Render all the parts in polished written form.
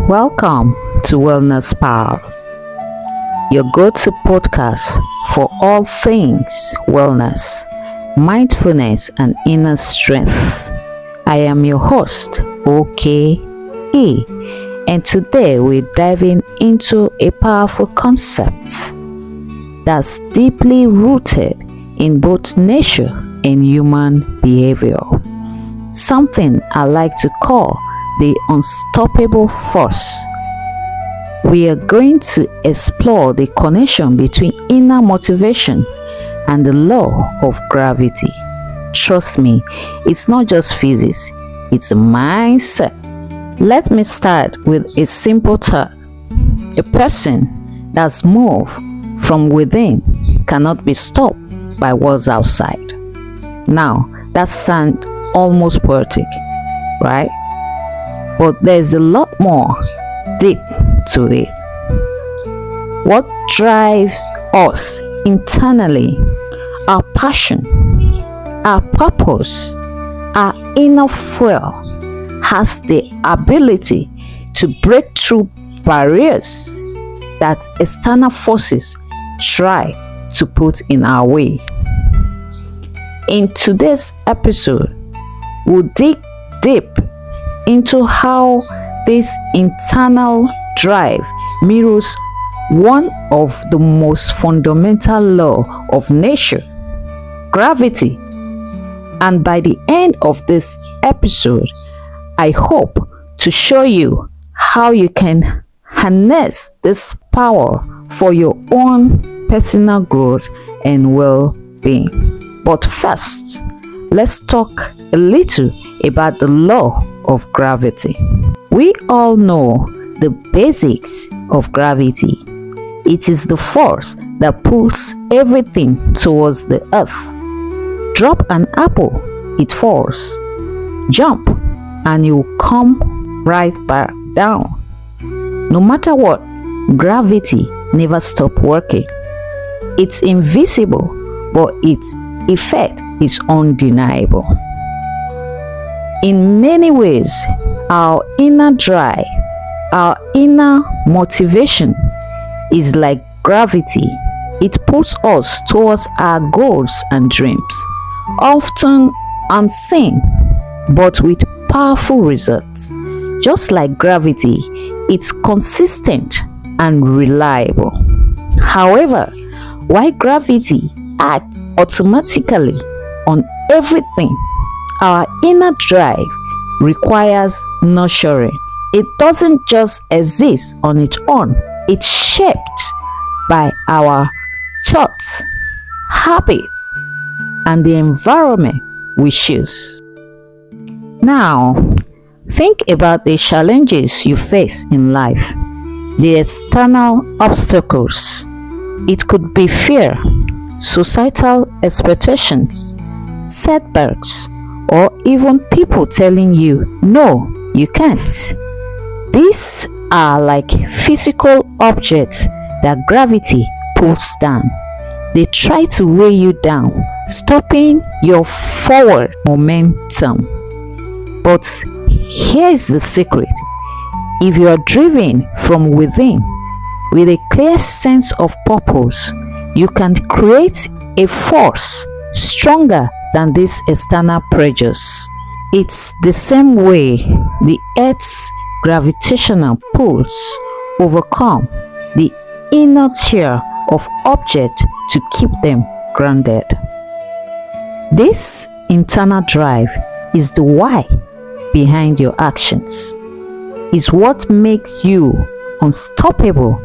Welcome to Wellness Power, your go-to podcast for all things wellness, mindfulness, and inner strength. I am your host, OK and today we're diving into a powerful concept that's deeply rooted in both nature and human behavior. Something I like to call the unstoppable force. We are going to explore the connection between inner motivation and the law of gravity. Trust me, it's not just physics, it's a mindset. Let me start with a simple thought. A person that's moved from within cannot be stopped by what's outside. Now, that sounds almost poetic, right? But there's a lot more deep to it. What drives us internally, our passion, our purpose, our inner fuel, has the ability to break through barriers that external forces try to put in our way. In today's episode, we'll dig deep into how this internal drive mirrors one of the most fundamental laws of nature, gravity. And by the end of this episode, I hope to show you how you can harness this power for your own personal growth and well-being. But first, let's talk a little about the law of gravity. We all know the basics of gravity. It is the force that pulls everything towards the earth. Drop an apple, it falls. Jump, and you come right back down. No matter what, gravity never stops working. It's invisible, but its effect is undeniable. In many ways, our inner drive, our inner motivation is like gravity. It pulls us towards our goals and dreams, often unseen, but with powerful results. Just like gravity, it's consistent and reliable. However, while gravity acts automatically on everything, our inner drive requires nurturing. It doesn't just exist on its own. It's shaped by our thoughts, habits, and the environment we choose. Now, think about the challenges you face in life, the external obstacles. It could be fear, societal expectations, setbacks, or even people telling you, no, you can't. These are like physical objects that gravity pulls down. They try to weigh you down, stopping your forward momentum. But here's the secret. If you are driven from within with a clear sense of purpose, you can create a force stronger than these external pressures. It's the same way the Earth's gravitational pulls overcome the inertia of objects to keep them grounded. This internal drive is the why behind your actions. It's what makes you unstoppable.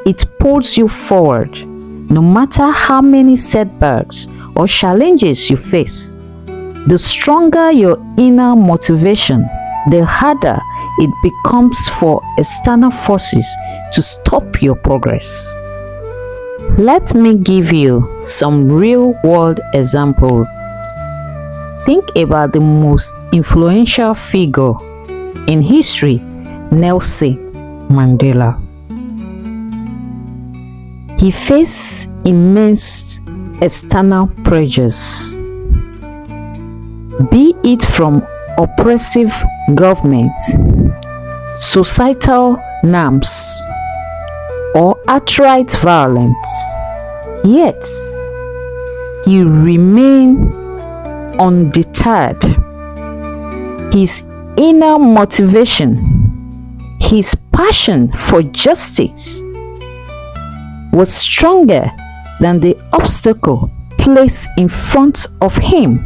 It pulls you forward no matter how many setbacks or challenges you face. The stronger your inner motivation, the harder it becomes for external forces to stop your progress. Let me give you some real-world examples. Think about the most influential figure in history, Nelson Mandela. He faced immense external pressures, be it from oppressive governments, societal norms, or outright violence. Yet, he remained undeterred. His inner motivation, his passion for justice, was stronger than the obstacle placed in front of him.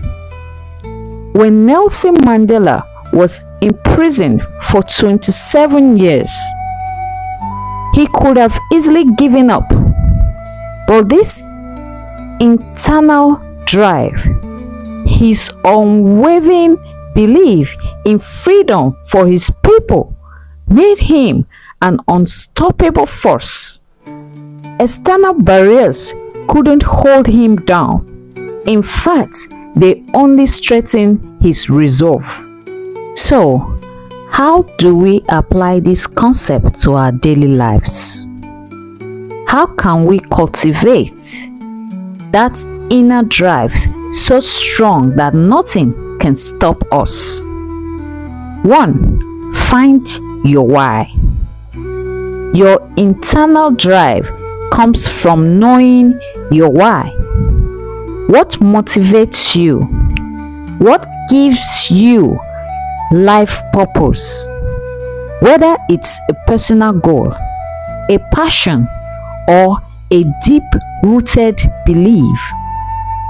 When Nelson Mandela was imprisoned for 27 years, he could have easily given up, but this internal drive, his unwavering belief in freedom for his people, made him an unstoppable force. External barriers couldn't hold him down. In fact, they only strengthened his resolve. So, how do we apply this concept to our daily lives? How can we cultivate that inner drive so strong that nothing can stop us? 1. Find your why. Your internal drive comes from knowing your why. What motivates you? What gives you life purpose? Whether it's a personal goal, a passion, or a deep-rooted belief.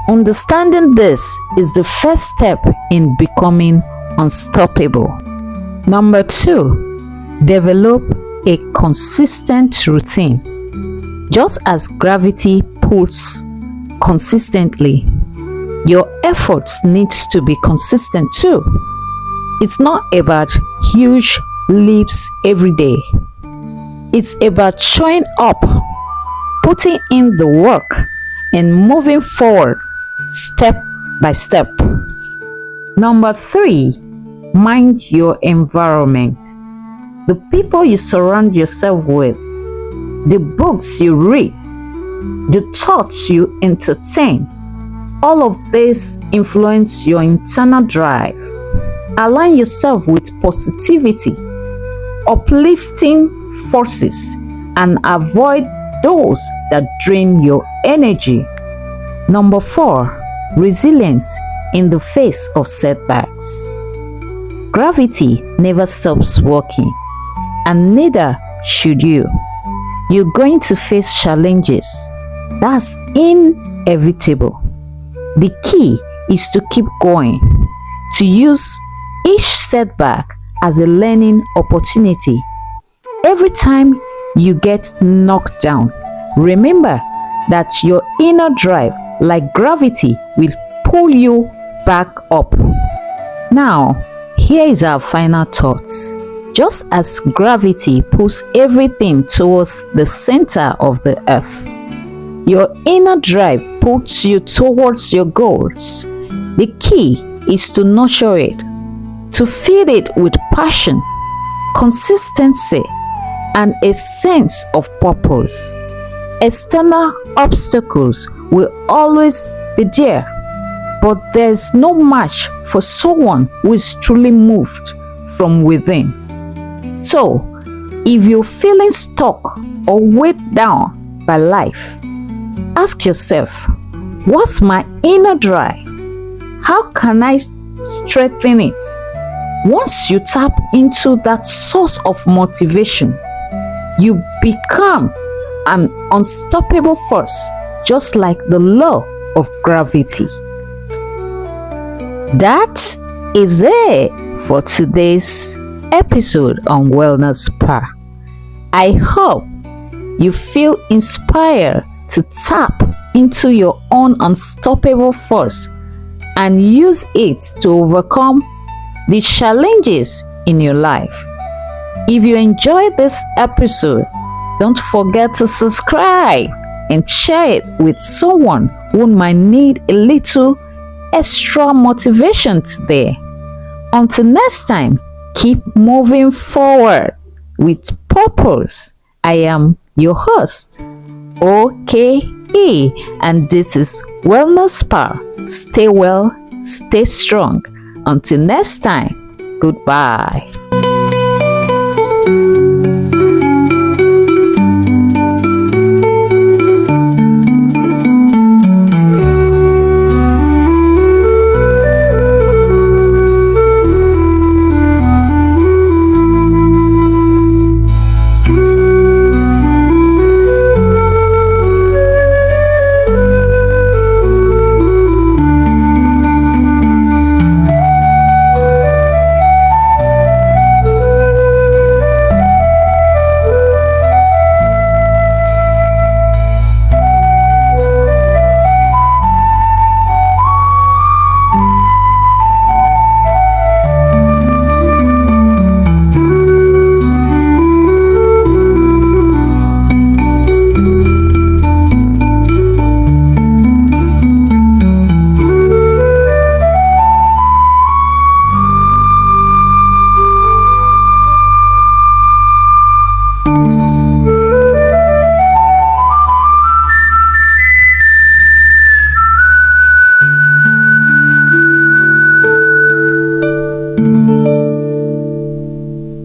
Understanding this is the first step in becoming unstoppable. Number 2, develop a consistent routine. Just as gravity pulls consistently, your efforts need to be consistent too. It's not about huge leaps every day. It's about showing up, putting in the work, and moving forward step by step. Number 3, mind your environment. The people you surround yourself with, the books you read, the thoughts you entertain, all of this influence your internal drive. Align yourself with positivity, uplifting forces, and avoid those that drain your energy. Number 4, resilience in the face of setbacks. Gravity never stops working, and neither should you. You're going to face challenges. That's inevitable. The key is to keep going, to use each setback as a learning opportunity. Every time you get knocked down, remember that your inner drive, like gravity, will pull you back up. Now, here is our final thoughts. Just as gravity pulls everything towards the center of the earth, your inner drive pulls you towards your goals. The key is to nurture it, to feed it with passion, consistency, and a sense of purpose. External obstacles will always be there, but there's no match for someone who is truly moved from within. So, if you're feeling stuck or weighed down by life, ask yourself, what's my inner drive? How can I strengthen it? Once you tap into that source of motivation, you become an unstoppable force, just like the law of gravity. That is it for today's episode on Wellness Spa. I hope you feel inspired to tap into your own unstoppable force and use it to overcome the challenges in your life. If you enjoyed this episode, don't forget to subscribe and share it with someone who might need a little extra motivation today. Until next time, keep moving forward with purpose. I am your host, OKE, and this is Wellness Spa. Stay well, stay strong. Until next time, goodbye.